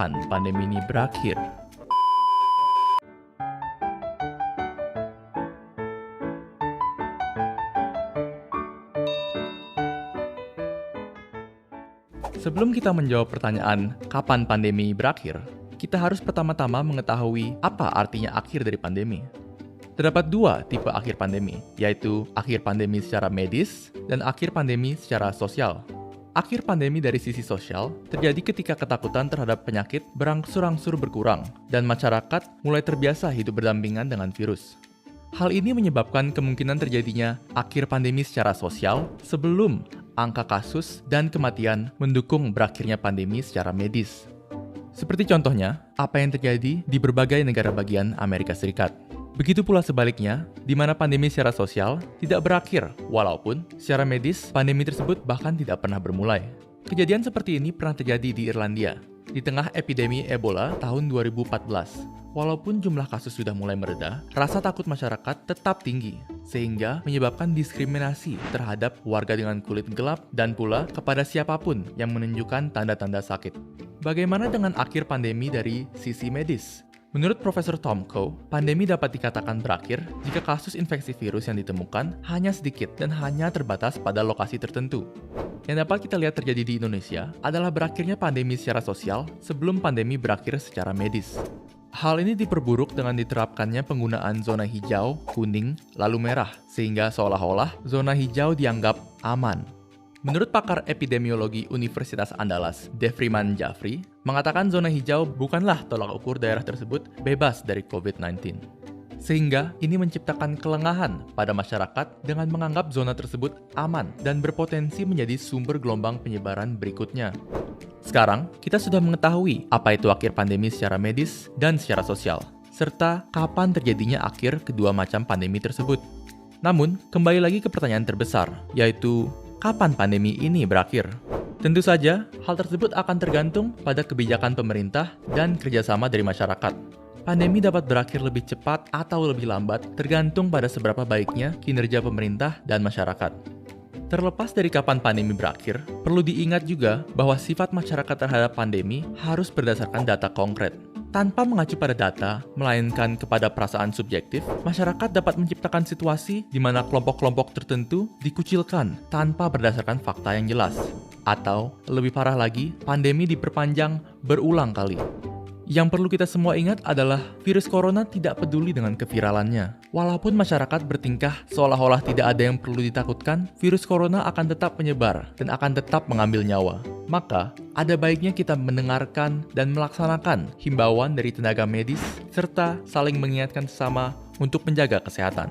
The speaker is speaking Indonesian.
kapan pandemi ini berakhir? Sebelum kita menjawab pertanyaan kapan pandemi berakhir, kita harus pertama-tama mengetahui apa artinya akhir dari pandemi. Terdapat dua tipe akhir pandemi, yaitu akhir pandemi secara medis dan akhir pandemi secara sosial. Akhir pandemi dari sisi sosial terjadi ketika ketakutan terhadap penyakit berangsur-angsur berkurang dan masyarakat mulai terbiasa hidup berdampingan dengan virus. Hal ini menyebabkan kemungkinan terjadinya akhir pandemi secara sosial sebelum angka kasus dan kematian mendukung berakhirnya pandemi secara medis. Seperti contohnya, apa yang terjadi di berbagai negara bagian Amerika Serikat. Begitu pula sebaliknya, di mana pandemi secara sosial tidak berakhir, walaupun secara medis pandemi tersebut bahkan tidak pernah bermulai. Kejadian seperti ini pernah terjadi di Irlandia, di tengah epidemi Ebola tahun 2014. Walaupun jumlah kasus sudah mulai mereda, rasa takut masyarakat tetap tinggi, sehingga menyebabkan diskriminasi terhadap warga dengan kulit gelap dan pula kepada siapapun yang menunjukkan tanda-tanda sakit. Bagaimana dengan akhir pandemi dari sisi medis? Menurut Profesor Tom Coe, pandemi dapat dikatakan berakhir jika kasus infeksi virus yang ditemukan hanya sedikit dan hanya terbatas pada lokasi tertentu. Yang dapat kita lihat terjadi di Indonesia adalah berakhirnya pandemi secara sosial sebelum pandemi berakhir secara medis. Hal ini diperburuk dengan diterapkannya penggunaan zona hijau, kuning, lalu merah, sehingga seolah-olah zona hijau dianggap aman. Menurut pakar epidemiologi Universitas Andalas, Devriman Jafri, mengatakan zona hijau bukanlah tolak ukur daerah tersebut bebas dari COVID-19. Sehingga ini menciptakan kelengahan pada masyarakat dengan menganggap zona tersebut aman dan berpotensi menjadi sumber gelombang penyebaran berikutnya. Sekarang, kita sudah mengetahui apa itu akhir pandemi secara medis dan secara sosial, serta kapan terjadinya akhir kedua macam pandemi tersebut. Namun, kembali lagi ke pertanyaan terbesar, yaitu kapan pandemi ini berakhir? Tentu saja, hal tersebut akan tergantung pada kebijakan pemerintah dan kerjasama dari masyarakat. Pandemi dapat berakhir lebih cepat atau lebih lambat, tergantung pada seberapa baiknya kinerja pemerintah dan masyarakat. Terlepas dari kapan pandemi berakhir, perlu diingat juga bahwa sifat masyarakat terhadap pandemi harus berdasarkan data konkret. Tanpa mengacu pada data, melainkan kepada perasaan subjektif, masyarakat dapat menciptakan situasi di mana kelompok-kelompok tertentu dikucilkan tanpa berdasarkan fakta yang jelas. Atau, lebih parah lagi, pandemi diperpanjang berulang kali. Yang perlu kita semua ingat adalah virus corona tidak peduli dengan keviralannya. Walaupun masyarakat bertingkah seolah-olah tidak ada yang perlu ditakutkan, virus corona akan tetap menyebar dan akan tetap mengambil nyawa. Maka, ada baiknya kita mendengarkan dan melaksanakan himbauan dari tenaga medis serta saling mengingatkan sesama untuk menjaga kesehatan.